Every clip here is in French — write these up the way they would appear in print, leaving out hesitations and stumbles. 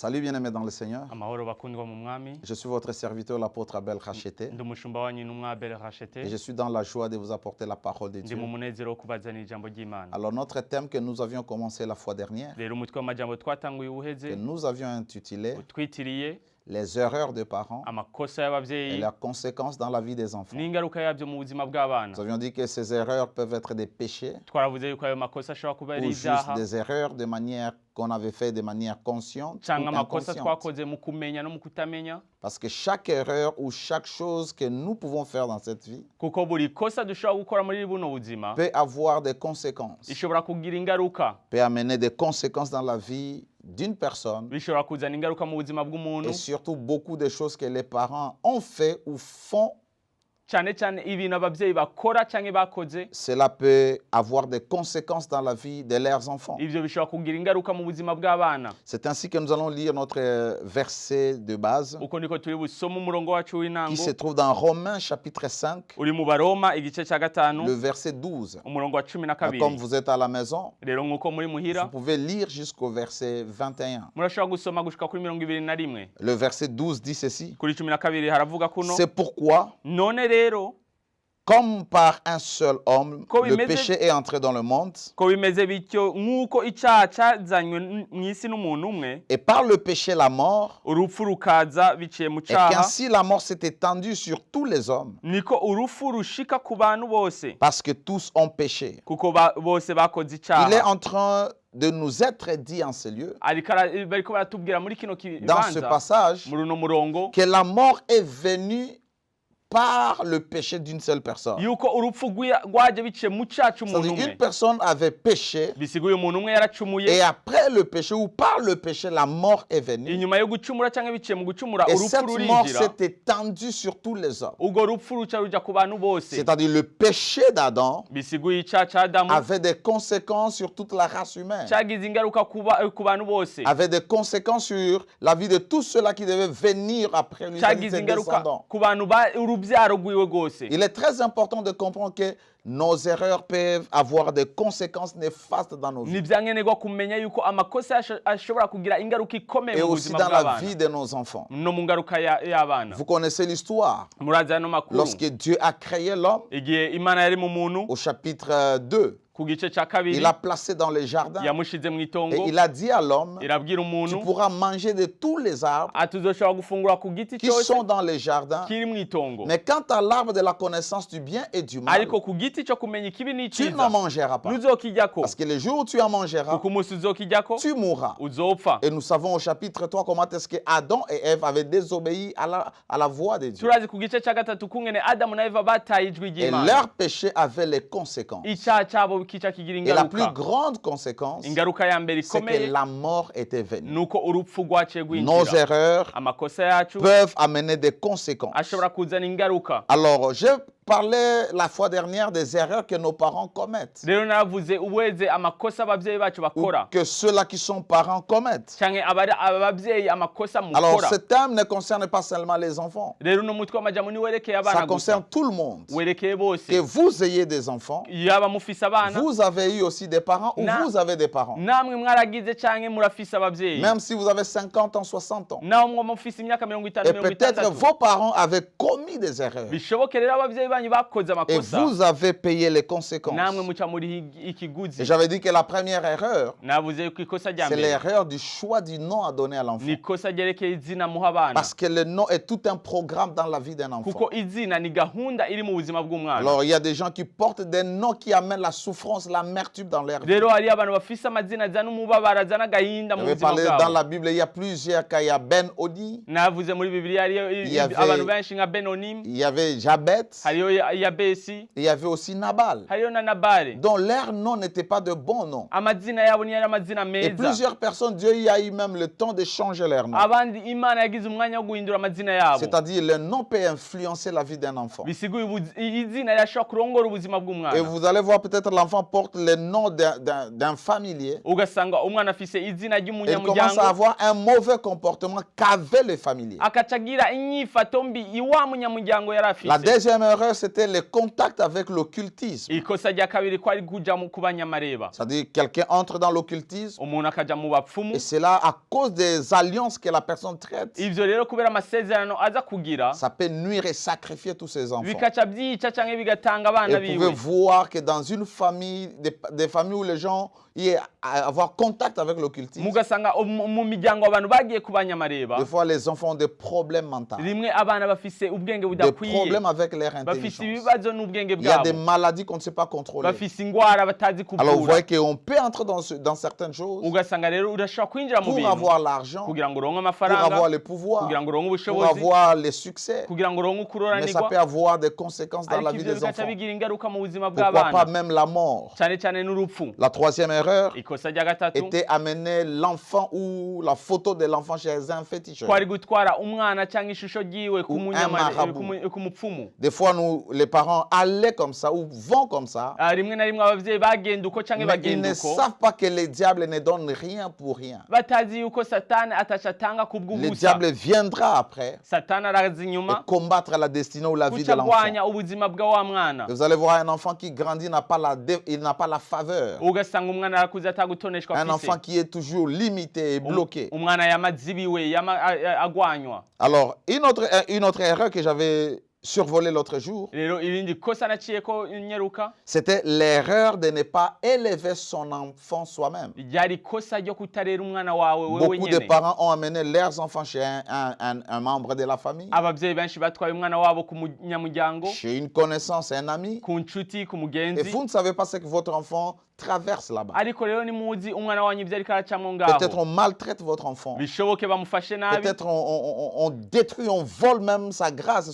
Salut bien-aimés dans le Seigneur. Amahoro bakundwa mu mwami. Je suis votre serviteur, l'apôtre Abel Rachété. Ndi umushumba wanyu n'umwa Abel Rachété. Et je suis dans la joie de vous apporter la parole de Ndi Dieu. mu munezero wo kubazanira ijambo ry'Imana. Alors notre thème que nous avions commencé la fois dernière, Rero umutwe w'amajambo twatanguye que uheze nous avions intitulé utwitiriye les erreurs des parents amakosa et y'abavyeyi leurs conséquences dans la vie des enfants. n'ingaruka yabyo mu buzima bw'abana. Nous avions dit que ces erreurs peuvent être des péchés Twaravuze yuko ayo makosa ashobora kuba ari ou juste ivyaha des erreurs de manière qu'on avait fait de manière consciente canke ou amakosa inconsciente. twakoze mu kumenya no mu kutamenya, Parce que chaque erreur ou chaque chose que nous pouvons faire dans cette vie kuko buri kosa dushobora gukora muri buno buzima peut avoir des conséquences, ishobora kugira ingaruka, peut amener des conséquences dans la vie d'une personne bishobora kuzana ingaruka mu buzima et bw'umuntu, surtout beaucoup de choses que les parents ont fait ou font. cyane cyane ibintu abavyeyi bakora canke bakoze, Cela peut avoir des conséquences dans la vie de leurs enfants. ivyo bishobora kugira ingaruka mu buzima bw'abana. C'est ainsi que nous allons lire notre verset de base Uko niko turi busoma umurongo wacu qui w'intango se trouve dans Romains chapitre 5, uri mu Baroma igice ca gatanu le verset 12. umurongo wa 12. Comme vous êtes à la maison, Rero nk'uko muri vous muhira pouvez lire jusqu'au verset 21. murashobora gusoma gushika kuri 21. Le verset 12 dit ceci. Kuri 12 haravuga kuno, C'est pourquoi, none rero comme par un seul homme, Ko le bimeze- péché est entré dans le monde, ko bimeze bityo nk'uko icyaha cyazanywe mw'isi n'umuntu umwe, et par le péché la mort, urupfu rukaza biciye mu et cyaha, qu'ainsi la mort s'est étendue sur tous les hommes, niko urupfu rushika ku bantu bose, parce que tous ont péché. kuko bose bakoze Il est icyaha. en train de nous être dit en ce lieu, Bariko baratubwira muri kino dans ce kibanza passage, muri uno murongo que la mort est venue par le péché d'une seule personne. yuko urupfu rwaje biciye mu cyaha cy'umuntu C'est-à-dire umwe. une personne avait péché, Bisiguye umuntu umwe yaracumuye, et après le péché ou par le péché, la mort est venue. inyuma yo gucumura cyangwa biciye mu gucumura Et urupfu cette mort rurinjira, s'est étendue sur tous les hommes. ubwo rupfu ruca ruja ku bantu bose. C'est-à-dire le péché d'Adam Bisiguye icyaha cya Adamu avait des conséquences sur toute la race humaine, cyagize ingaruka ku bantu bose, avait des conséquences sur la vie de tous ceux-là qui devaient venir après lui, c'est-à-dire cyagize ses ingaruka descendants. ku bantu urubyaro rwiwe rwose. Il est très important de comprendre que nos erreurs peuvent avoir des conséquences néfastes dans nos vies Ni byankenerwa kumenya yuko amakosa ashobora kugira ingaruka ikomeye et mu aussi buzima dans la bw'abana vie de nos enfants. no mu ngaruka y'abana. Vous connaissez l'histoire. Murazi ano makuru, Lorsque Dieu a créé l'homme, igihe Imana yari mu muntu au chapitre 2, ku gice cya kabiri il l'a placé dans les jardins yamushize mu et itongo, il a dit à l'homme, irabwira tu umuntu pourras manger de tous les arbres ati uzoshobora gufungura ku giti qui cyose sont dans les jardins, kiri mu itongo, mais quant à l'arbre de la connaissance du bien et du mal, ariko ku giti cyo kumenya ikibi tu n'icyiza n'en mangeras pas. ntuzokijyako, Parce que le jour où tu en mangeras, kuko umunsi uzokijyako tu mourras. uzopfa. Et nous savons au chapitre 3 comment est-ce que Adam et Ève avaient désobéi à la voix de Dieu. Turazi ku gice cya gatatu kungene Adamu na Eva bataye ijwi Et ry'Imana, leur péché avait les conséquences. icyaha cyabo kica kigira Et la plus ingaruka. grande conséquence, Ingaruka ya mbere c'est que ikomeye la mort était venue. nuko urupfu rwaciye Nos rwinjira. erreurs Amakosa yacu peuvent amener des conséquences. ashobora kuzana ingaruka. Alors, je parlais la fois dernière des erreurs que nos parents commettent, Rero naravuze uweze amakosa abavyeyi bacu ou bakora, que ceux-là qui sont parents commettent. canke abavyeyi amakosa Alors, mukora. ce thème ne concerne pas seulement les enfants, Rero uno mutwe w'amajambo niwerekeye abana ça concerne gusa, tout le monde. werekeye bose. Que vous ayez des enfants, Yaba mufise abana, vous avez eu aussi des parents ou Na- vous avez des parents. namwe mwaragize canke murafise abavyeyi, Même si vous avez 50 ans, 60 ans. naho mwo mufise imyaka 50, Et peut-être 60. vos parents avaient commis des erreurs. Bishoboke rero abavyeyi banyu bakoze Et amakosa, vous avez payé les conséquences. namwe muca muri Et ikiguzi. j'avais dit que la première erreur, Navuze yuko ikosa rya c'est mbere l'erreur du choix du nom à donner à l'enfant. ni ikosa ryerekeye izina muha abana, Parce que le nom est tout un programme dans la vie d'un enfant. kuko izina ni gahunda iri mu buzima bw'umwana. Alors, il y a des gens qui portent des noms qui amènent la souffrance, l'amertume dans leur vie. Rero hari abantu bafise amazina azana umubabaro azana agahinda mu J'avais buzima parlé dans bwabo. la Bible, il y a plusieurs cas. Il y a Ben Odi, Navuze muri Bibiliya hariyo Il y avait- abantu benshi nka Benonim, il y avait Jabet, hariyo Yabesi, il y avait aussi Nabal, hariyo na Nabale. dont leur nom n'était pas de bons noms. Amazina yabo ni yari amazina Et meza. plusieurs personnes, Dieu y a eu même le temps de changer leur nom. Abandi Imana yagize umwanya wo guhindura amazina yabo. C'est-à-dire, le nom peut influencer la vie d'un enfant. Bisiguye izina rirashobora kurongora ubuzima Et bw'umwana. vous allez voir, peut-être l'enfant porte le nom d'un familier. Ugasanga umwana afise izina Et il commence ry'umunyamuryango, à avoir un mauvais comportement qu'avait le familier. akaca agira inyifato mbi iwa munyamuryango yari La afise. deuxième erreur, c'était les contacts avec l'occultisme. ikosa rya kabiri ko ari kuja ku banyamareba, C'est-à-dire quelqu'un entre dans l'occultisme umuntu akaja mu bapfumu. et c'est là à cause des alliances que la personne traite. Ivyo rero kubera amasezerano aza kugira Ça peut nuire et sacrifier tous ses enfants. bikaca byica canke bigatanga Et abana vous pouvez biwe. voir que dans une famille, des familles où les gens y avoir contact avec l'occultisme, Mugasanga mu miryango abantu bagiye ku banyamareba, des fois les enfants ont des problèmes mentaux, rimwe abana bafise ubwenge des budakwiye, problèmes avec leur bafise intelligence. ibibazo n'ubwenge Il y a des bwabo, maladies qu'on ne sait pas contrôler. bafise ingwara batazi Alors vous kuvura. voyez qu'on peut entrer dans certaines choses Ugasanga rero urashobora kwinjira mu pour bintu avoir l'argent, kugira ngo uronke pour amafaranga, avoir le pouvoir, kugira ngo uronke pour ubushobozi, avoir les succès. kugira ngo uronke Mais ça ukuroranirwa, peut avoir des conséquences dans la ariko vie ivyo des bikaca enfants. bigira ingaruka mu buzima Pourquoi pas bw'abana, même la mort. cyane cyane n'urupfu. La troisième erreur Ikosa rya gatatu était amener l'enfant ou la photo de l'enfant chez un féticheur. ko ari gutwara umwana cyangwa ishusho ryiwe ku marabout. ku mupfumu. Des fois, nous, les parents, allaient comme ça ou vont comme ça, Rimwe na rimwe abavyeyi bagenda uko canke mais ils bagenda ne uko, savent pas que les diables ne donnent rien pour rien. batazi yuko satani ataca atanga Le kubw'ubusa. diable viendra après Satani araza et inyuma combattre la destinée ou la vie kuca de l'enfant. agwanya ubuzima bwa wa mwana. Vous allez voir un enfant qui grandit, il n'a pas la faveur. Ugasanga umwana arakuze atagutoneshwa Un enfant afise. qui est toujours limité et bloqué. Umwana yamazibiwe agwanywa. Alors, une autre erreur que j'avais survolée l'autre jour, Rero irindi kosa naciyeko nyeruka, c'était l'erreur de ne pas élever son enfant soi-même. ryari ikosa ryo kutarera umwana wawe wewe Beaucoup de nyene. parents ont amené leurs enfants chez un membre de la famille, Abavyeyi benshi batwaye umwana wabo ku munyamuryango, chez une connaissance, un ami, ku nshuti, ku et mugenzi. vous ne savez pas ce que votre enfant traverse là-bas. Ariko rero nimuzi umwana wanyu ivyo ariko aracamwo ngaho. Peut-être on maltraite votre enfant. Bishoboke bamufashe nabi. Peut-être on détruit, on vole même sa grâce,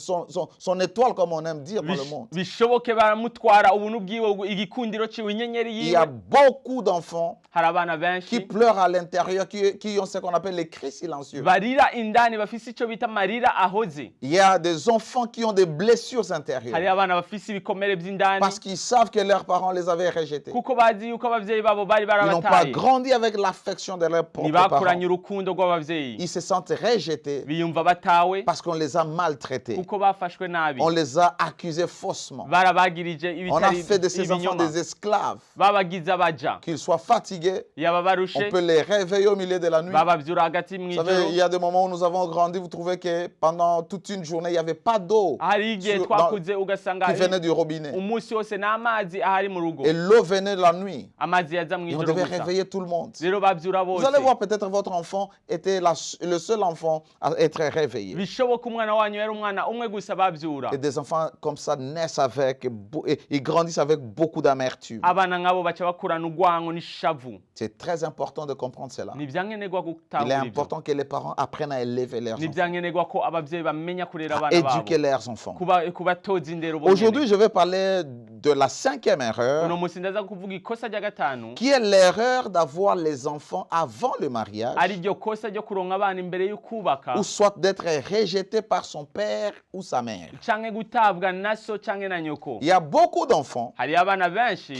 son étoile, comme on aime dire dans le monde. Bishoboke baramutwara ubuntu bwiwe, igikundiro ciwe, inyenyeri Il y a yiwe. beaucoup d'enfants Hari abana qui benshi pleurent à l'intérieur, qui ont ce qu'on appelle les cris silencieux. barira indani, bafise ico bita marira ahoze. Il y a des enfants qui ont des blessures Hari intérieures abana bafise ibikomere vy'indani parce qu'ils savent que leurs parents les avaient rejetés. kuko bazi yuko abavyeyi babo bari Ils n'ont pas barabataye, grandi avec l'affection de leurs propres ntibakuranye parents. urukundo rw'abavyeyi, Ils se sentent rejetés biyumva batawe parce qu'on les a maltraités. kuko bafashwe nabi, On les a accusés faussement. barabagirije On a ibitari fait de ces enfants ibinyoma, des esclaves. babagize abaja, Qu'ils soient fatigués, yaba on barushe peut les réveiller au milieu de la nuit. babavyura hagati Vous savez, il mw'ijoro. y a des moments où nous avons grandi, vous trouvez que pendant toute une journée, il n'y avait pas d'eau Hari igihe sur- twakuze ugasanga qui venait du robinet. umunsi wose n'amazi ahari mu rugo, Et l'eau venait la nuit. amazi yaza Et on mw'ijoro devait gusa. réveiller tout le monde. Rero bavyura Vous bose. allez voir, peut-être votre enfant était le seul enfant à être réveillé. Bishoboka umwana wanyu yari umwana umwe gusa bavyura. Et des enfants comme ça naissent avec, et ils grandissent avec beaucoup d'amertume. Abana nk'abo baca bakurana urwango n'ishavu. C'est très important de comprendre cela. Ni ivyankenerwa Il est gutahura ivyo. important que les parents apprennent à élever leurs Ni enfants, ivyankenerwa ko abavyeyi bamenya kurera à abana babo, éduquer leurs enfants. kubatoza indero bo nyene. Aujourd'hui, je vais parler de la cinquième erreur, Uno musi ndaza kuvuga ikosa rya gatanu, qui est l'erreur d'avoir les enfants avant le mariage, ari ryo kosa ryo kuronka abana imbere y'ukubaka, ou soit d'être rejeté par son père ou sa mère. canke gutabwa na so canke na nyoko. Il y a beaucoup d'enfants Hari abana benshi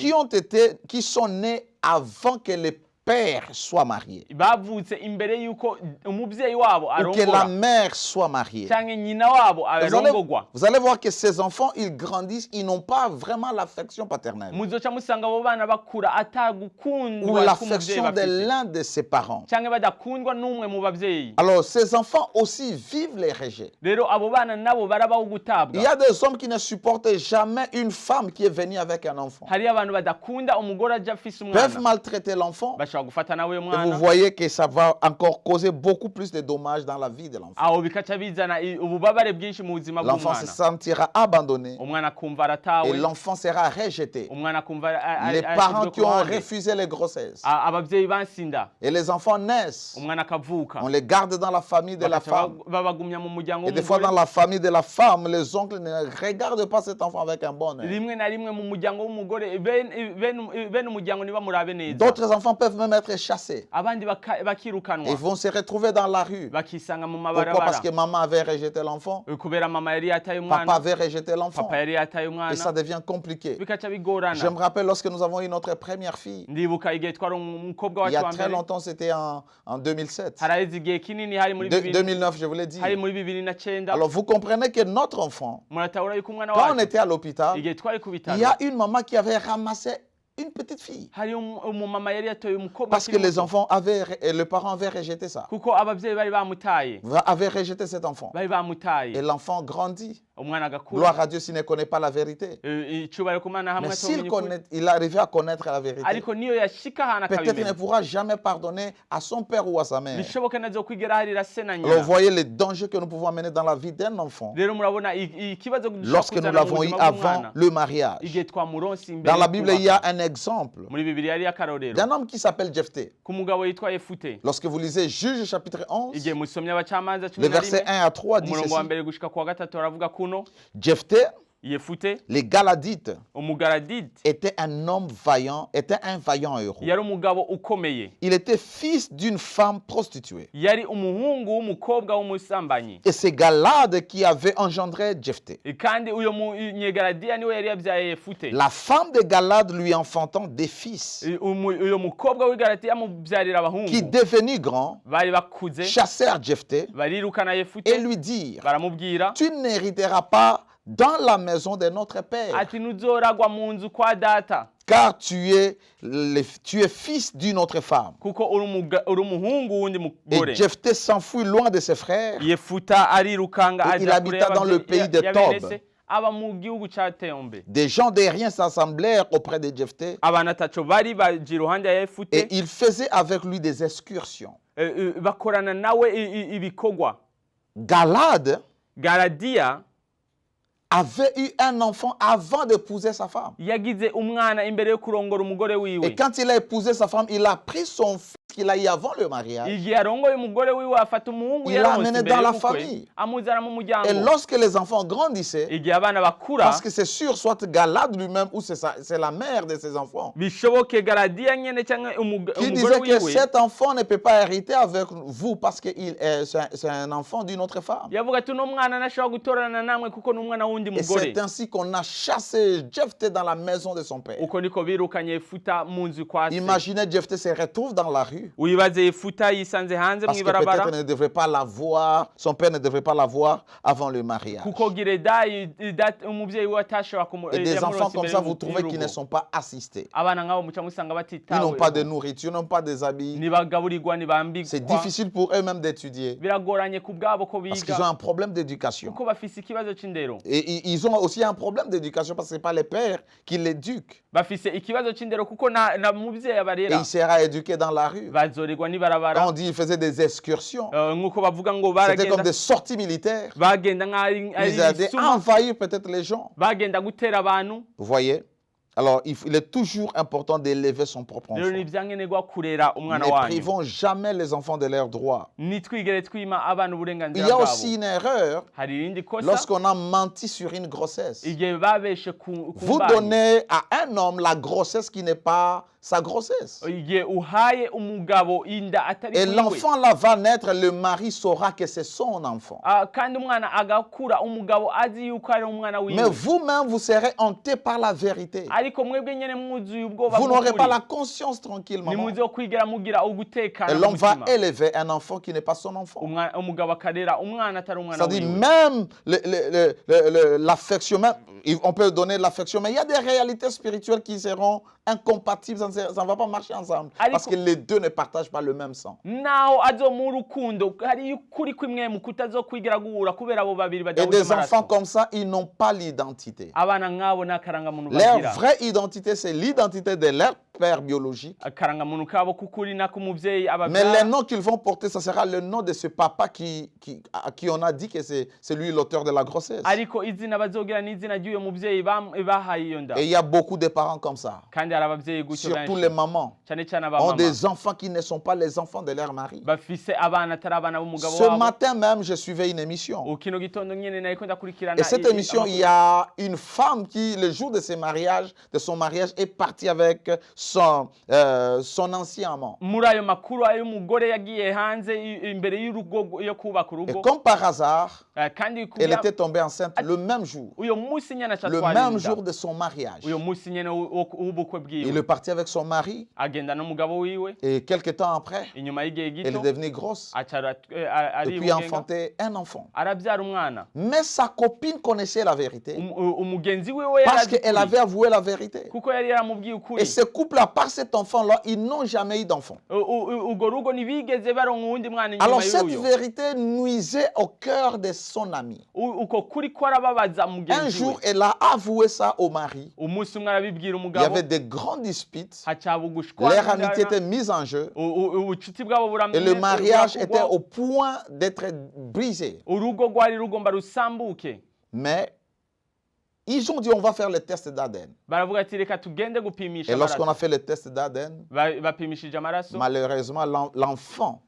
qui sont nés avant que le père soit marié, bavutse imbere y'uko umuvyeyi wabo ou que la arongora mère soit mariée. canke nyina wabo arongorwa. Vous allez voir que ces enfants, ils grandissent, ils n'ont pas vraiment l'affection paternelle, Muzoca musanga abo bana bakura ou atagukundwa k'umuvyeyi l'affection de bafise, l'un de ses parents. canke badakundwa n'umwe mu bavyeyi. Alors, ces enfants aussi vivent les rejets. Rero abo bana nabo barabaho Il gutabwa. y a des hommes qui ne supportent jamais une femme qui est venue avec un enfant. Hari abantu badakunda umugore aje afise Peuvent umwana, maltraiter l'enfant. bashobora gufata nawe Et vous umwana, voyez que ça va encore causer beaucoup plus de dommages dans la vie de l'enfant. aho bikaca bizana ububabare bwinshi mu buzima L'enfant se bw'umwana. sentira abandonné Umwana akumva et aratawe, l'enfant sera rejeté. umwana akumva Les parents qui ont refusé les grossesses. abavyeyi bansinda, Et les enfants naissent. umwana akavuka, On les garde dans la famille de la bagaca femme. babagumya mu muryango Et des fois, dans w'umugore. la famille de la femme, les oncles ne regardent pas cet enfant avec un bon œil. Rimwe na rimwe mu muryango w'umugore bene umuryango ntibamurabe neza. D'autres enfants peuvent même être chassés. abandi Ils bakirukanwa vont se retrouver dans la rue. bakisanga mu Pourquoi? Parce mabarabara que maman avait rejeté l'enfant, kubera mama yari yataye papa umwana avait rejeté l'enfant. papa yari yataye Et ça umwana devient compliqué. bikaca Je bigorana me rappelle lorsque nous avons eu notre première fille. ndibuka igihe twari umukobwa Il y wacu a wa très mbere longtemps, c'était en 2007. haraheze igihe kinini hari muri 2009, je vous l'ai dit. hari muri 2009 Alors vous comprenez que notre enfant, muratahura yuko umwana quand on wacu était à l'hôpital, igihe twari ku il bitaro y a une maman qui avait ramassé une petite fille. hari umumama yari yatoye umukobwa Parce que akiri les muto. enfants avaient, et le parent avait rejeté ça. kuko ababyeyi bari bamutaye Avait rejeté cet enfant. bari Et bamutaye l'enfant grandit. umwana agakura Gloire à Dieu s'il ne connaît pas la vérité. icubahiro ku mana hamwe Mais s'il atomenya ukuri il arrivait à connaître la vérité, ariko niyo yashika ahantu peut-être il ne akabimenya pourra jamais pardonner à son père ou à sa mère. bishoboke nazo kwigera harira se na Alors nyina voyez les dangers que nous pouvons amener dans la vie d'un enfant rero murabona ikibazo dushobora lorsque nous kuzana mu l'avons eu buzima avant bw'umwana le mariage. igihe twamuronse imbere Dans la yo Bible, il y kubaka. a un exemple muri bibiliya yari akarorero d'un homme qui s'appelle Jephthé. ku mugabo yitwa Yefute Lorsque vous lisez Juge chapitre 11, igihe musomye abacamanza le 11 verset 1 à 3 dit umurongo wa ceci. mbere gushika ku wa gatatu aravuga kuno Jephthé, Yefute les Galadites, umugaradide était un homme vaillant, était un vaillant héros. yari umugabo ukomeye Il était fils d'une femme prostituée. yari umuhungu w'umukobwa w'umusambanyi Et c'est Galade qui avait engendré Jephthé. kandi uyo munyegaradiya niwe yari yabyaye Yefute La femme de Galade lui enfantant des fils uyo mukobwa w'igaratiya amubyarira abahungu qui, devenus grands, bari bakuze chassèrent Jephthé barirukana Yefute et lui dirent, baramubwira tu n'hériteras pas dans la maison de notre père, ati ntuzoragwa mu nzu kwa data car tu es fils d'une autre femme. kuko uri umuhungu wundi mugore Et Jephthé s'enfuit loin de ses frères. Yefuta arirukanga Et il aja kure habita dans le pays de ya bene Tob. se, aba mu gihugu ca Tembe Des gens de rien s'assemblèrent auprès de Jephthé abantu ataco bari baje iruhande ya Yefute et ils faisaient avec lui des excursions. bakorana nawe ibikorwa Galade Galadiya avait eu un enfant avant d'épouser sa femme. yagize umwana imbere yo kurongora umugore Et wiwe quand il a épousé sa femme, il a pris son fils qu'il a eu avant le mariage. igihe arongoye umugore wiwe afata umuhungu Il l'a yaronse amené imbere dans la y'ubukwe, famille. amuzana mu Et muryango lorsque les enfants grandissaient, igihe abana bakura parce que c'est sûr, soit Galade lui-même ou c'est la mère de ses enfants, bishoboke Galadiya nyene cyangwa qui umugore disait que wiwe cet enfant ne peut pas hériter avec vous parce que c'est un enfant d'une autre femme. yavuga ati uno mwana ntashobora gutorana namwe kuko ni umwana w'undi Et mugore c'est ainsi qu'on a chassé Jephthé dans la maison de son père. uko niko birukanye Yefuta mu nzu kwa se Imaginez Jephthé se retrouve dans la rue wibaze Yefuta yisanze hanze parce que mw'ibarabara peut-être ne devrait pas la voir, son père ne devrait pas la voir avant le mariage. kuko giredayi umuvyeyi we atashobora Et des enfants comme ça, vous y'urugo. trouvez qu'ils ne sont pas assistés. abana nk'abo muca musanga Ils n'ont pas de batitawe nourriture, ils n'ont pas des habits. ntibagaburirwa C'est ntibambikwa difficile pour eux-mêmes d'étudier biragoranye ku bwabo ko parce qu'ils ont biga un problème d'éducation. kuko bafise ikibazo c'indero Et ils ont aussi un problème d'éducation parce que ce n'est pas les pères qui l'éduquent. bafise ikibazo c'indero kuko na muvyeyi Et abarera il sera éduqué dans la rue. bazorerwa Quand n'ibarabara on dit qu'il faisait des excursions, nk'uko bavuga ngo c'était comme baragenda des sorties militaires. bagenda nk'ari Ils allaient isuma envahir peut-être les gens. bagenda gutera abantu Vous voyez? Alors, il est toujours important d'élever son propre rero ni enfant. ivyankenerwa kurera umwana Ne wanyu privons jamais les enfants de leurs droits. nitwigere twima abana Il uburenganzira y a bwabo aussi une erreur hari irindi kosa lorsqu'on a menti sur une grossesse. igihe babeshe ku Vous mbanyi donnez à un homme la grossesse qui n'est pas sa grossesse. igihe uhaye umugabo inda atari Et kwiwe l'enfant là va naître, le mari saura que c'est son enfant. kandi umwana agakura umugabo azi yuko ari umwana Mais wiwe vous-même, vous serez hanté par la vérité. ariko mwebwe nyene mwuzuye ubwoba Vous n'aurez pas bw'ukuri la conscience tranquille, maman. ntimuzokwigera mugira Et ugutekana mu l'homme va mutima élever un enfant qui n'est pas son enfant. umugabo akarera umwana atari umwana C'est-à-dire wiwe même l'affection, même, on peut donner l'affection, mais il y a des réalités spirituelles qui seront incompatibles, ça ne va pas marcher ensemble. Parce que les deux ne partagent pas le même sang. naho azomuha urukundo hariyo ukuri kw'imwe mu kutazokwigira guhura kubera abo babiri Et badahuje des enfants amaraso comme ça, ils n'ont pas l'identité. abana nk'abo nta karangamuntu Leur bagira vraie identité, c'est l'identité de leur père biologique. akarangamuntu kabo k'ukuri n'ak'umuvyeyi Mais ababyara le nom qu'ils vont porter, ça sera le nom de ce papa à qui on a dit que c'est lui l'auteur de la grossesse. ariko izina bazogira n'izina ry'uyo muvyeyi bahaye iyo nda Et il y a beaucoup de parents comme ça. kandi hari abavyeyi gutyo Surtout benshi les mamans cyane cyane ont abamama des enfants qui ne sont pas les enfants de leur mari. bafise abana atari abana b'umugabo Ce wabo matin même, je suivais une émission. kino gitondo nyene nariko ndakurikirana Et cette émission, il y a une femme qui, le jour de ses mariages, de son mariage est parti avec son ancien amant. muri ayo makuru ay'umugore yagiye hanze imbere y'urugo yo kubaka Et urugo comme par hasard, kandi elle était tombée enceinte le même jour. uyo munsi nyene Le même jour de son mariage. uyo munsi nyene w'ubukwe Il bwiwe est parti avec son mari agenda n'umugabo wiwe et quelque temps après, inyuma y'igihe elle est gito devenue grosse et puis aribungenga enfanté un enfant. arabyara umwana Mais sa copine connaissait la vérité umugenzi wiwe parce qu'elle avait avoué la vérité. kuko yari yaramubwiye ukuri Et ce couple-là, par cet enfant-là, ils n'ont jamais eu d'enfant. urwo rugo ntibigeze baronka uwundi mwana Alors inyuma cette y'uyo vérité nuisait au cœur de son ami. uko kuri ko arababaza Un mugenzi jour, we elle a avoué ça au mari. umunsi umwe arabibwira Il y umugabo avait de grandes disputes. hacaba Leur ugushwana amitié était mise en jeu. ubucuti bwabo Et le mariage était buramye au point d'être brisé. urugo rwari rugomba rusambuke Mais ils ont dit on va faire le test d'ADN. baravuga ati reka tugende gupimisha Et lorsqu'on a amaraso fait le test d'ADN, bapimishije amaraso malheureusement, l'enfant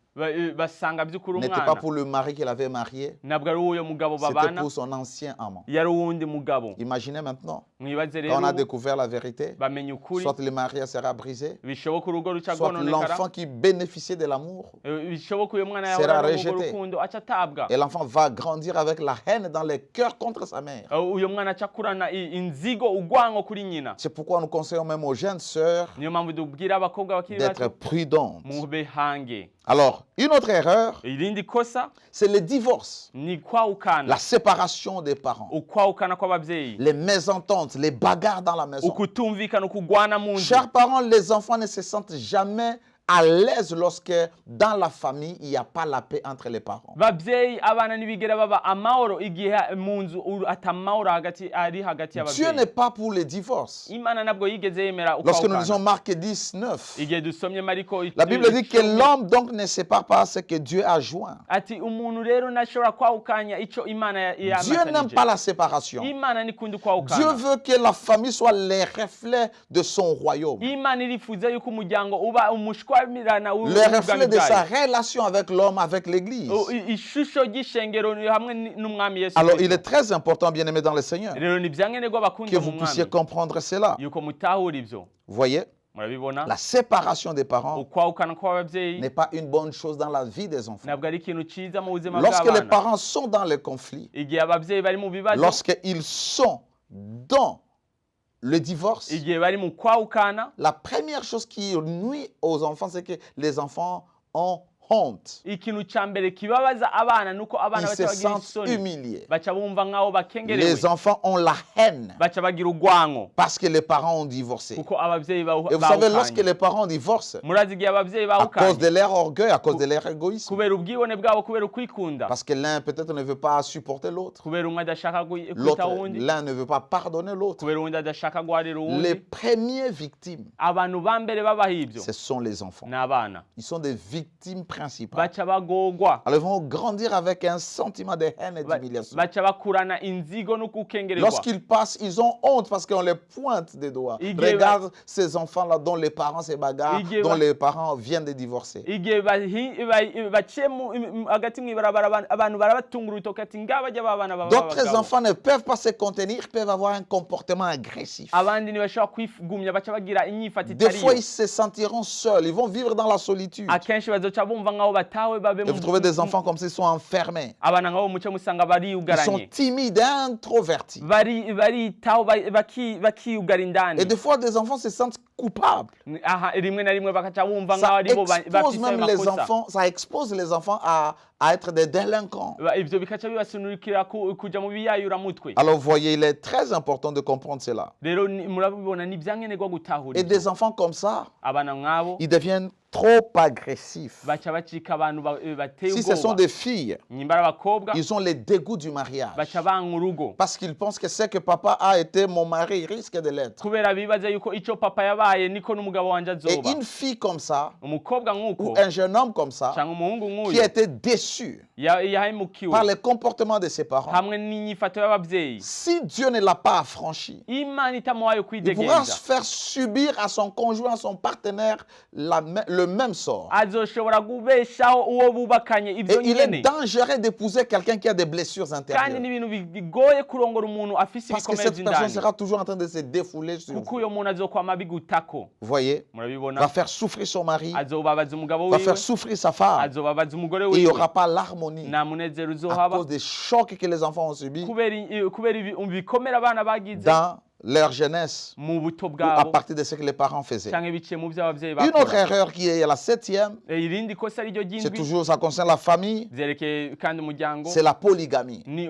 basanga by'ukuri n'était pas umwana pour le mari qu'il avait marié, ntabwo ari uwo mugabo c'était babana pour son ancien amant. yari uwundi mugabo Imaginez maintenant, mwibaze quand rero on a découvert la vérité, bamenye ukuri soit le mariage sera brisé, bishoboka urugo ruca soit rwononekara l'enfant qui bénéficiait de l'amour, bishoboka uyu mwana sera yahora rejeté. urukundo aca atabwa et l'enfant va grandir avec la haine dans les cœurs contre sa mère. uyu mwana aca akurana inzigo ugwango kuri nyina C'est pourquoi nous conseillons même aux jeunes sœurs niyo mpamvu tubwira abakobwa bakiri d'être bato prudentes. mube hange Alors, une autre erreur, irindi kosa c'est le divorce, ni kwawukana la séparation des parents, ukwawukana kw'ababyeyi les mésententes, les bagarres dans la maison. ukutumvikana ukugwana mu nzu Chers parents, les enfants ne se sentent jamais à l'aise lorsque dans la famille, il n'y a pas la paix entre les parents. babyeyi abana ntibigera baba amahoro igihe mu nzu atamahoro ari hagati Dieu y'ababyeyi n'est pas pour le divorce. imana ntabwo yigeze yemera Lorsque nous lisons ukwawukana Marc 10, 9, igihe dusomye mariko la Bible dit que l'homme donc ne sépare pas ce que Dieu a joint. ati umuntu rero ntashobora kwawukanya icyo imana Dieu n'aime yamatanije pas la séparation. imana ntikunda Dieu ukwawukana veut que la famille soit les reflets de son royaume. imana irifuza yuko umuryango uba umushwamirana Le reflet de sa relation avec l'homme, avec l'église. ishusho ry'ishengero hamwe n'umwami Yesu Alors, Kristo. il est très important, bien-aimés dans le Seigneur, rero ni byankenerwa que bakunda vous mu puissiez mwami comprendre cela. yuko mutahura ibyo Vous voyez, murabibona la séparation des parents ukwawukana kw'ababyeyi n'est pas une bonne chose dans la vie des enfants. ntabwo ari ikintu cyiza mu buzima Lorsque les bw'abana parents sont dans les conflits, igihe ababyeyi bari mu bibazo lorsqu'ils sont dans le divorce, igihe bari mu kwawukana la première chose qui nuit aux enfants, c'est que les enfants ont honte. ikintu cya mbere kibabaza abana nuko abana Ils se baca bagira sentent isoni humiliés. baca bumva nk'aho bakengerewe Les enfants ont la haine baca bagira urwango parce que les parents ont divorcé. kuko ababyeyi Et vous savez, lorsque bawukanye les parents divorcent, murazi igihe ababyeyi à cause bawukanye de leur orgueil, à cause de leur égoïsme, kubera ubwibone bwabo kubera ukwikunda parce que l'un peut-être ne veut pas supporter l'autre, kubera umwe adashaka kwita l'autre, uwundi l'un ne veut pas pardonner l'autre. kubera uwundi adashaka guharira Les uwundi premières victimes, abantu ba mbere babaha ibyo ce sont les enfants. ni abana Ils sont des victimes principales. baca bagogwa Alors ils vont grandir avec un sentiment de haine et d'humiliation. baca bakurana inzigo no gukengererwa Lorsqu'ils passent, ils ont honte parce qu'on les pointe des doigts. Igihe Regarde ces enfants-là dont les parents se bagarrent, Igihe dont ba- les parents viennent de divorcer. igihe baciye hagati mw'ibarabara abantu barabatunga urutoki ati ngabajya babana D'autres enfants ne peuvent pas se contenir, ils peuvent avoir un comportement agressif. abandi ntibashobora kwigumya baca bagira inyifata Des fois, itariyo ils se sentiront seuls, ils vont vivre dans la solitude. akenshi bazoca bumva nk'aho batawe babe Et vous trouvez des enfants comme s'ils sont enfermés. abana nk'abo muce musanga Ils sont bariyugaranye timides, introvertis. baritaho bakiyugara indani Et des fois, des enfants se sentent coupables. aha rimwe na rimwe bakaca bumva nk'aho Ça aribo expose bafise ayo même les makosa enfants, ça expose les enfants à être des délinquants. ivyo bikaca bibasunurikira kuja mu biyayuramutwe Alors vous voyez, il est très important de comprendre cela. rero murabibona ni vyankenerwa gutahura Et ivyo. des enfants comme ça, abana nk'abo ils deviennent trop agressifs. baca bacika abantu bateye Si ce sont ubwoba des filles, nyimba ari abakobwa ils ont les dégoûts du mariage. baca banga urugo Parce qu'ils pensent que ce que papa a été mon mari risque de l'être. kubera bibaza yuko ico papa yabaye niko n'umugabo wanje Et azoba une fille comme ça, umukobwa nk'uko ou un jeune homme comme ça, canke umuhungu qui nk'uyu a été déçu yahemukiwe par les comportements de ses parents. hamwe n'inyifato y'ababyeyi. Si Dieu ne l'a pas affranchi, Imana itamuhaye il pourra kwidegenza, faire subir à son conjoint, à son partenaire le même sort. azoshobora kubeshaho uwo bubakanye Et ibyo il est nyene. dangereux d'épouser quelqu'un qui a des blessures Kandi intérieures. n'ibintu bigoye kurongora umuntu afise Parce que ibikomere cette personne by'indani, sera toujours en train de se défouler sur kuko vous. uyo muntu azokwama bigutako. Vous voyez? Murabibona, Va faire souffrir son mari, azobabaza umugabo va wiwe, faire souffrir sa femme. azobabaza umugore Et il n'y wiwe, aura pas l'harmonie nta munezero à uzohaba cause des chocs que les enfants ont subis kubera ibikomere abana bagize dans leur jeunesse mu buto ou à bwabo partir de ce que les parents faisaient. canke biciye mu vyo abavyeyi Une autre bakora. erreur qui est la 7e, Irindi kosa ari ryo c'est ry'indwi, toujours, ça concerne la famille, vyerekeye kandi umuryango, c'est la polygamie. ni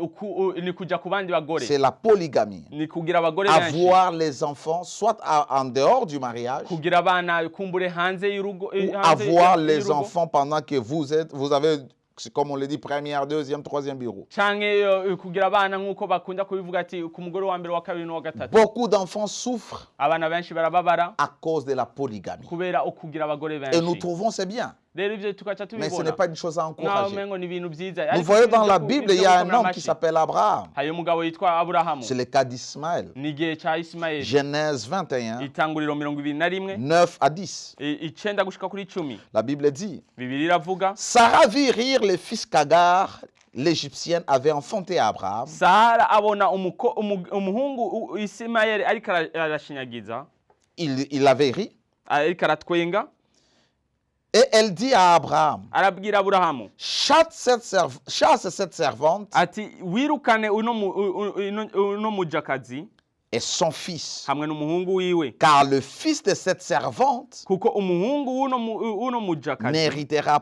kuja ku bandi bagore, C'est la polygamie. ni kugira abagore benshi, Avoir les enfants soit en dehors du mariage kugira abana kumbure hanze y'urugo, ou avoir les enfants pendant que vous avez, comme on le dit, première, deuxième, troisième bureau. canke kugira abana nk'uko bakunda kubivuga ati ku mugore wa mbere wa kabiri n'uwa gatatu. Beaucoup d'enfants souffrent Abana benshi barababara à cause de la polygamie. kubera ukugira abagore Et nous benshi. trouvons c'est bien, Rero ivyo tukaca mais ce n'est tubibona pas une chose à naho encourager. mengo ni ibintu vyiza. Vous Ariko voyez dans ivyo la ku- Bible, ivyo il y a un gukomera homme qui amashi. s'appelle Abraham. Hari umugabo yitwa Aburahamu, C'est le cas d'Ismaël. ni igihe ca Ismaeli, Genèse 21, itanguriro 21, 9 à 10. icenda gushika kuri 10. La Bible dit, Bibiliya iravuga, Sarah vit rire les fils qu'Agar, l'Égyptienne, avait enfanté à Abraham. Sara abona umuhungu Ismaeli ariko arashinyagiza, Il avait ri. ariko aratwenga, Et elle dit à Abraham, arabwira Aburahamu chasse cette servante ati wirukane uno mujakazi et son fils. hamwe n'umuhungu wiwe, Car le fils de cette servante kuko umuhungu w'uno mujakazi n'héritera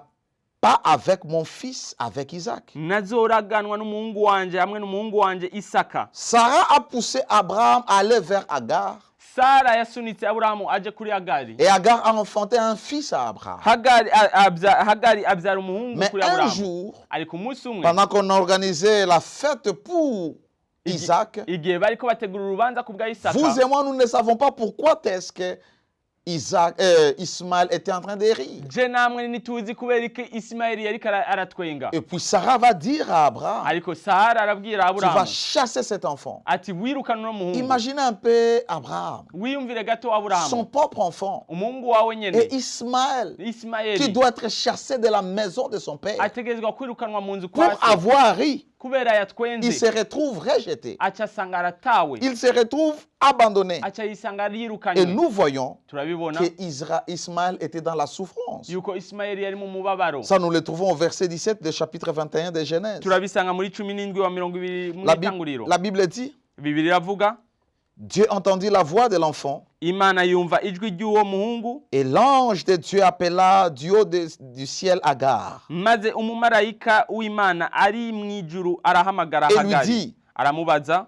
pas avec mon fils, avec Isaac. nazoraganwa n'umuhungu wanje hamwe n'umuhungu wanje Isaka. Sarah a poussé Abraham à aller vers Agar. Sara yasunitse Aburahamu aje kuri Hagari. Et Agar a enfanté un fils à Abraham. Hagari abyara umuhungu Mais kuri un Aburahamu. jour, Ariko umunsi umwe, pendant qu'on organisait la fête pour Isaac, igihe bariko bategura urubanza ku bwa Isaka, vous et moi, nous ne savons pas pourquoi est-ce que Ismaël était en train de rire. je namwe ntituzi kubera ko Ismaeli yariko aratwenga. Et puis Sarah va dire à Abraham, Ariko Sara arabwira tu vas Aburahamu chasser cet enfant. ati wirukane uno muhungu. Imaginez un peu Abraham, Wiyumvire gato son Aburahamu, propre enfant, umuhungu wawe nyene et Ismaël, qui Ismaeli doit être chassé de la maison de son père. ategerezwa kwirukanwa mu nzu Pour kwa se avoir ri, kubera il yatwenze, se retrouve rejeté. aca asanga aratawe, Il se retrouve abandonné. aca yisanga Et yirukanywe. nous voyons Turabibona que Ismaël était dans la souffrance. yuko Ismaeli yari mu mubabaro. Ça, nous le trouvons au verset 17 du chapitre 21 de Genèse. Turabisanga muri 17 wa 20 mu La itanguriro. Bible dit, Bibiliya iravuga, Dieu entendit la voix de l'enfant Imana yumva ijwi ry'uwo muhungu, et l'ange de Dieu appela du haut du ciel Agar maze umumarayika w'Imana ari mwijuru arahamagara et lui Hagari, dit, aramubaza,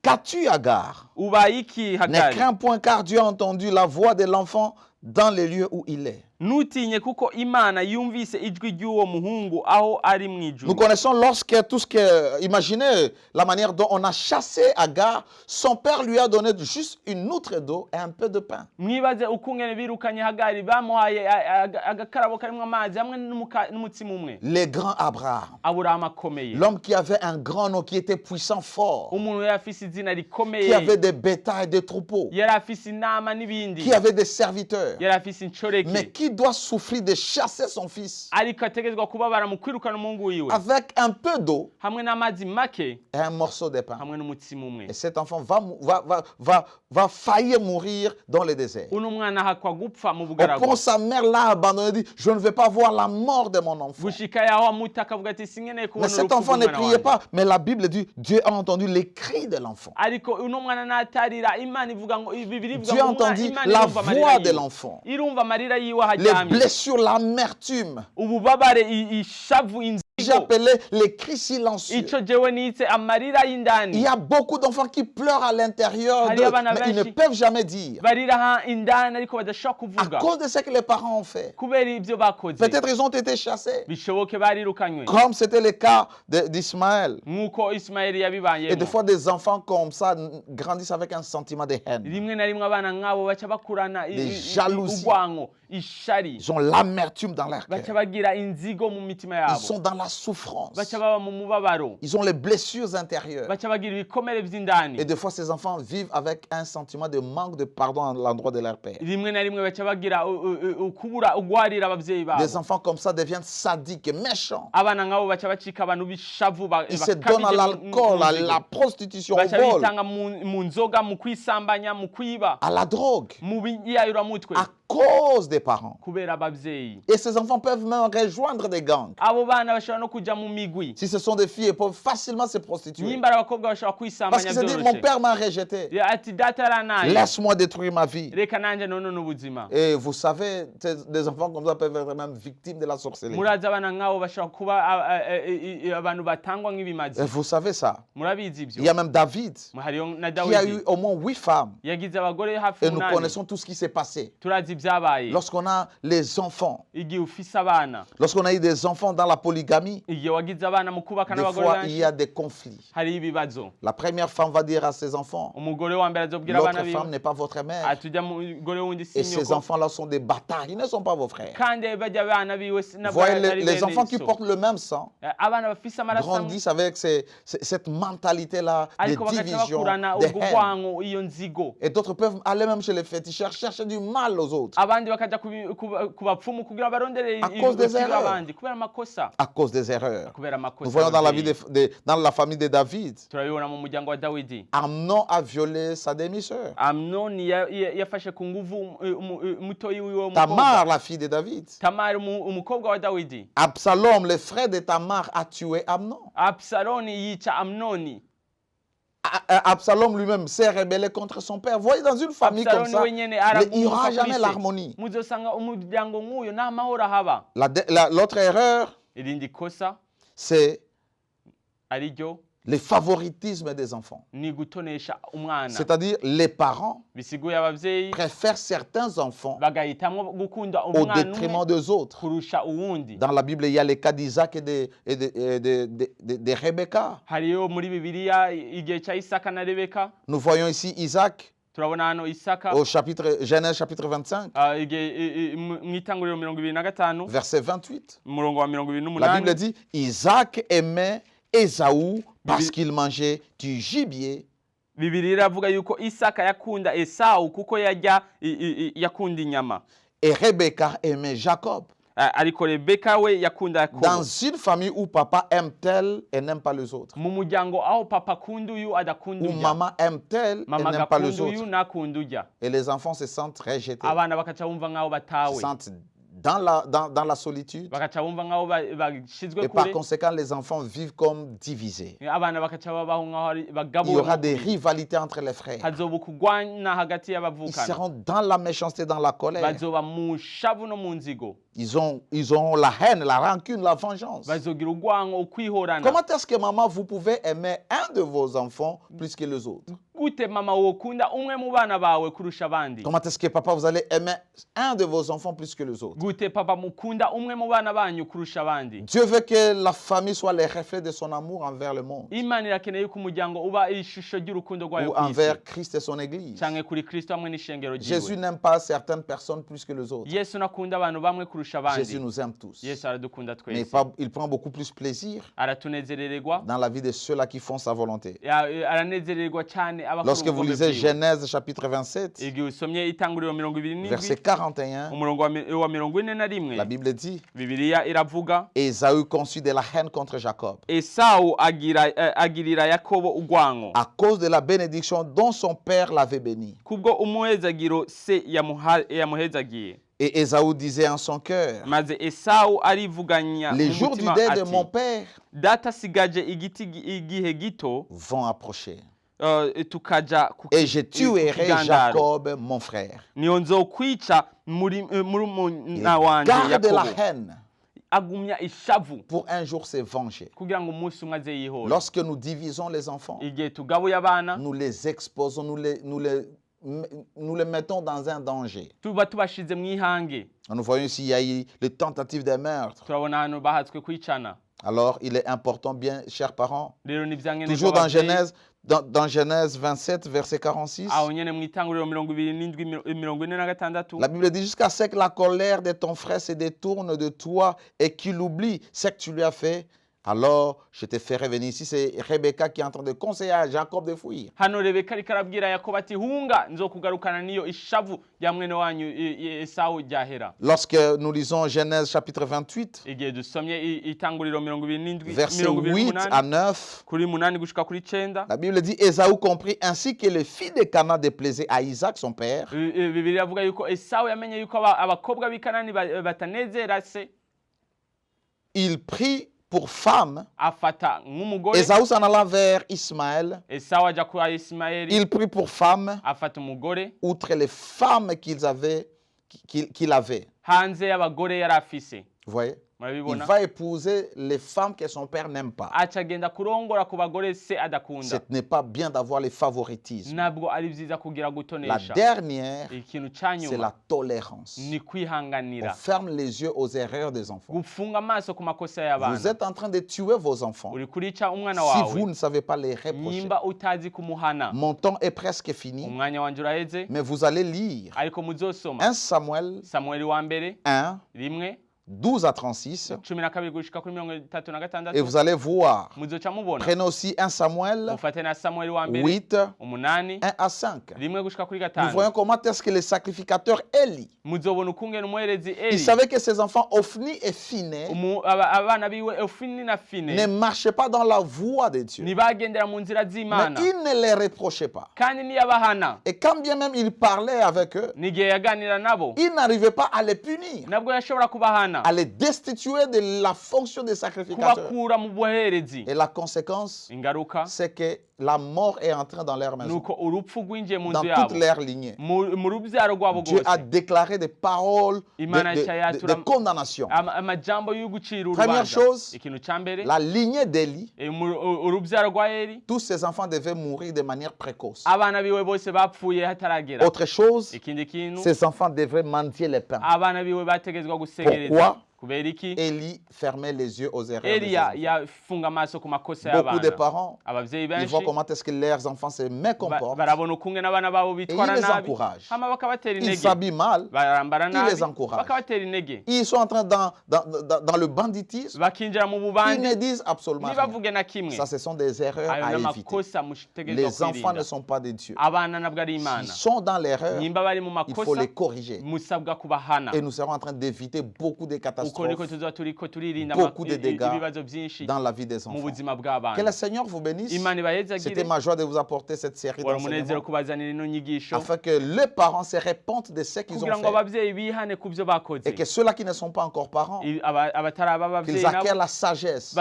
qu'as-tu Agar? ubaye iki Ne Hagari? crains point car Dieu a entendu la voix de l'enfant dans les lieux où il est. Ntutinye kuko Imana yumvise ijwi ry'uwo muhungu aho ari mwijuru. Nous connaissons lorsque tout ce que... Imaginez la manière dont on a chassé Agar. Son père lui a donné juste une outre d'eau et un peu de pain. Mwibaze ukungene birukanye Hagari, bamuhaye agakarabo karimwo amazi hamwe n'umutsima umwe. Le grand Abraham, Aburahamu akomeye, l'homme qui avait un grand nom, qui était puissant, fort, umuntu yari afise izina rikomeye, qui avait des bétails, des troupeaux, yari afise intama n'ibindi, qui avait des serviteurs, yari afise inshoreke, mais qui doit souffrir de chasser son fils ariko ategerezwa kubabara mu kwirukana umuhungu wiwe avec un peu d'eau hamwe n'amazi make et un morceau de pain. hamwe n'umutsima umwe. Et cet enfant va faillir mourir dans le désert. Uno mwana ahakwa gupfa mu Au bugaragwa, point, sa mère l'a abandonné, dit, je ne vais pas voir la mort de mon enfant. gushika yaho amuta akavuga ati sinkeneye Mais kubona cet urupfu enfant ne rw'umwana priait wanje. pas. Mais la Bible dit, Dieu a entendu les cris de l'enfant. Ariko uno mwana natarira, Imana ivuga ngo Bibiliya ivuga Dieu a ngo entendu Imana la irumva amarira voix de yiwe. l'enfant. Irumva amarira yiwe aho Les aryamye, blessures, l'amertume. ububabare, ishavu, J'ai inzigo, appelé les cris silencieux. ico jewe nitse amarira Il y'indani. y a beaucoup d'enfants qui pleurent à l'intérieur Hari d'eux, abana mais ils ne benshi peuvent jamais dire. barira indani ariko badashobora À kuvuga cause de ce que les parents ont fait. kubera ibyo bakoze. Peut-être ils ont été chassés. Bishoboke barirukanywe Comme c'était le cas d'Ismaël. nk'uko Ismaeli Et yabibayemo. des fois, des enfants comme ça grandissent avec un sentiment de haine. Rimwe na rimwe abana nk'abo baca bakurana jalousies. urwango, ishari, Ils ont l'amertume dans leur baca cœur. bagira inzigo mu mitima Ils yabo, sont dans la souffrance. baca baba mu mubabaro, Ils ont les blessures intérieures. baca bagira ibikomere vy'indani. Et des fois, ces enfants vivent avec un sentiment de manque de pardon à l'endroit de leur père. Rimwe na rimwe baca bagira ukubura ugwarira abavyeyi babo. Des enfants comme ça deviennent sadiques et méchants. Abana nk'abo baca bacika abantu b'ishavu Ils se donnent à l'alcool, à la prostitution, au baca vol, bitanga mu nzoga, mu kwisambanya, mu kwiba, à la drogue, mu biyayuramutwe à cause des parents. kubera abavyeyi. Et ces enfants peuvent même rejoindre des gangs. Abo bana bashobora no kuja mu migwi. Si ce sont des filles, elles peuvent facilement se prostituer. Nyimba abakobwa bashobora Parce kwisambanya qu'ils se disent, mon vyoroshe. père m'a rejeté. Ati data yaranaye, Laisse-moi détruire ma vie. reka nanje nonone ubuzima. Et vous savez, des enfants comme ça peuvent être même victimes de la sorcellerie. Murazi abana nk'abo bashobora kuba abantu batangwa nk'ibimazi. Et vous savez ça. Murabizi Il y ivyo. a même David Hariyo na qui a eu Dawidi au moins 8 femmes. yagize abagore hafi Et nous umunani. connaissons tout ce qui s'est passé. Turazi ibyabaye. Lorsqu'on a les enfants, Igihe ufise abana, lorsqu'on a eu des enfants dans la polygamie, igihe wagize abana mu kubaka des n'abagore fois il benshi, y a des conflits. hari ibibazo. La première femme va dire à ses enfants, Umugore wa mbere azobwira abana l'autre biwe femme n'est pas votre mère. ati ujya mugore wundi si Et ces nyoko, enfants-là sont des bâtards, ils ne sont pas vos frères. kandi bajya abana biwe Vous voyez, les enfants qui portent le même sang abana bafise amaraso amwe, grandissent avec cette mentalité-là de ariko bagaca division, bakurana de ubwo haine. rwango, iyo nzigo. Et d'autres peuvent aller même chez les féticheurs, chercher du mal aux autres Abandi bakaja ku bapfumu kugira barondere À cause des ibigo erreurs. abandi kubera amakosa, à cause des erreurs. kubera Nous amakosa. voyons dans la vie y'abavyeyi. dans la famille de David, turabibona mu muryango wa Dawidi. Amnon a violé sa demi-sœur. Amnoni yafashe ku nguvu mutoyi wiwe w'umukobwa. Tamar, la fille de David. Tamari umukobwa wa Dawidi. Absalom, le frère de Tamar, a tué Amnon. Absaloni yica Amnoni. Absalom lui-même s'est rebellé contre son père. Vous voyez, dans une famille comme Absaloni ça, wenyene il n'y aura aragumuka jamais kuri se. l'harmonie. Muzosanga umuryango nk'uyo nta mahoro ahaba. L'autre erreur, Irindi kosa c'est ariryo le favoritisme des enfants. ni gutonesha umwana. C'est-à-dire, les parents Bisiguye abavyeyi préfèrent certains enfants bagahitamwo gukunda au umwana détriment umwe des autres. kurusha uwundi. Dans la Bible, il y a les cas d'Isaac et de Rebecca. Hariyo muri Bibiliya igihe ca Isaka na Rebeka. Nous voyons ici Isaac Turabona hano Isaka au Genèse chapitre 25, mw'itanguriro 25 verset 28. umurongo wa La 28. Bible dit, Isaac aimait Ésaü parce qu'il mangeait du gibier. Bibiliya iravuga yuko Isaka yakunda Esawu kuko yakunda inyama, Et Rebecca aimait Jacob. ariko Rebeka we yakunda Yakobo. Dans une famille où papa aime tel et n'aime pas les autres, Mu muryango aho papa akunda uyu adakunda où ujya, maman aime tel et mama n'aime pas les agakunda uyu autres, nakunda ujya, et les enfants se sentent rejetés, abana bakaca bumva nk'aho se batawe, sentent dans la solitude, bakaca bumva nk'aho bashizwe et par kure, conséquent, les enfants vivent comme divisés. abana bakaca babaho nk'aho Il y bagabuwe, aura des rivalités entre les frères. hazoba ukugwana hagati Ils y'abavukana, seront dans la méchanceté, dans la colère. bazoba mu shavu no mu nzigo, Ils ont la haine, la rancune, la vengeance. bazogira urwango, ukwihorana. Comment est-ce que maman, vous pouvez aimer un de vos enfants plus que les autres? Gute mama wokunda umwe mu bana bawe kurusha abandi? Comment est-ce que papa, vous allez aimer un de vos enfants plus que les autres? Gute papa mukunda umwe mu bana banyu kurusha abandi? Dieu veut que la famille soit le reflet de son amour envers le monde Imana irakeneye yuko umuryango uba ishusho ry'urukundo rwayo ou ku isi, envers Christ et son Église. canke kuri Kristo hamwe n'ishengero Jésus ryiwe. n'aime pas certaines personnes plus que les autres. Yesu nakunda abantu bamwe kurusha Jésus abandi. nous aime tous. Yesu aradukunda Mais twese, il prend beaucoup plus plaisir aratunezerererwa, dans la vie de ceux-là qui font sa volonté. aranezererwa cyane abakora Lorsque vous ubugombe lisez bwiwe. Genèse chapitre 27, Igihe usomye itanguriro 27 verset 41, umurongo wa 41, la Bible dit, Bibiliya iravuga, Ésaü conçut de la haine contre Jacob Esawu agirira Yakobo urwango à cause de la bénédiction dont son père l'avait béni. kubwo umuhezagiro se yamuhezagiye. Et Ésaü disait en son cœur, Maze Esawu arivuganya les mu jours du mutima deuil de ati, mon père data sigaje igihe gito vont approcher. tukaja Et je tuerai kigandaro. Jacob, mon frère. Niyo nzokwica murumuna Il wanje garde la Yakobo. haine Agumya ishavu pour un jour se venger. kugira ngo umunsi umwe aze yihora. Lorsque nous divisons les enfants, Igihe tugabuye abana nous les exposons, nous les mettons dans un danger. tuba tubashize mu ihange. Nous voyons ici, il y a eu les tentatives de meurtre. Turabona hano bahatswe kwicana. Alors, il est important, bien, chers parents, Rero ni vyankenerwa toujours dans abavyeyi, dans Genèse 27, verset 46, aho nyene mu itanguriro 27:46, la Bible dit jusqu'à ce que la colère de ton frère se détourne de toi et qu'il oublie ce que tu lui as fait Alors, je te ferai venir ici. C'est Rebecca qui est en train de conseiller à Jacob de fuir. hano rebeka ariko arabwira yakobo ati hunga nzokugarukana niyo ishavu rya mwene wanyu esawu ryahera. Lorsque nous lisons Genèse chapitre 28, igihe dusomye itanguriro 27 versets 8 à 9, kuri 8 gushika kuri 9, la Bible dit Ésaü comprit ainsi que les filles de Canaan déplaisaient à Isaac son père. Bibiliya avuga yuko Esawu yamenye yuko abakobwa b'ikanani batanezera se. Il prit pour femme. Afata nk'umugore. Ésaü s'en alla vers Ismaël. Esawu aja kwa Ismaeli. Il prit pour femme. Afata umugore. Outre les femmes qu'il avait. Hanze y'abagore yari afise. Vous voyez? Il va épouser les femmes que son père n'aime pas. Ce n'est pas bien d'avoir les favoritismes. La dernière, c'est la tolérance. On ferme les yeux aux erreurs des enfants. Vous êtes en train de tuer vos enfants si vous ne savez pas les reprocher. Mon temps est presque fini, mais vous allez lire 1 Samuel 1, 12 à 36, et vous allez voir. Prenez aussi 1 Samuel 8, 1 à 5. Nous voyons comment est-ce que le sacrificateur Élie, il savait que ses enfants Ophni et Phiné ne marchaient pas dans la voie de Dieu, mais il ne les reprochait pas. Et quand bien même il parlait avec eux, il n'arrivait pas à les punir, à les destituer de la fonction de sacrificateur. Et la conséquence, c'est que la mort est entrée dans leur maison, dans toute leur lignée. Dieu a déclaré des paroles de condamnation. Première chose, la lignée d'Élie, tous ses enfants devaient mourir de manière précoce. Autre chose, ses enfants devaient mendier les pains. Pourquoi? Élie fermait les yeux aux erreurs des enfants. Beaucoup de parents, ils voient comment est-ce que leurs enfants se mécomportent et ils les encouragent. Ils s'habillent mal, ils les encouragent. Ils sont en train dans le banditisme, ils ne disent absolument rien. Ça, ce sont des erreurs à éviter. Les enfants ne sont pas des dieux. S'ils sont dans l'erreur, il faut les corriger. Et nous serons en train d'éviter beaucoup de catastrophes, beaucoup de dégâts dans la vie des enfants. Que le Seigneur vous bénisse. C'était ma joie de vous apporter cette série d'enseignements afin que les parents se repentent de ce qu'ils ont fait et que ceux-là qui ne sont pas encore parents, qu'ils acquièrent la sagesse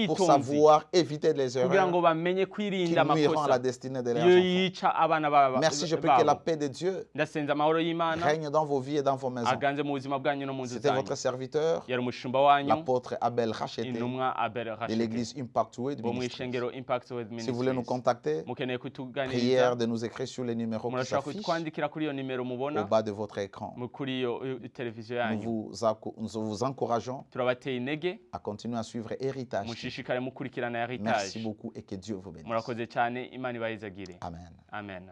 pour savoir éviter les erreurs qui nuiront à la destinée de leurs enfants. Merci, je prie que la paix de Dieu règne dans vos vies et dans vos maisons. C'était votre serviteur, l'apôtre Abel Racheté de l'église Impact Word Ministries. Si vous voulez nous contacter, prière de nous écrire sur les numéros qui s'affichent au bas de votre écran. Nous vous encourageons à continuer à suivre Héritage. Merci beaucoup et que Dieu vous bénisse. Amen. Amen.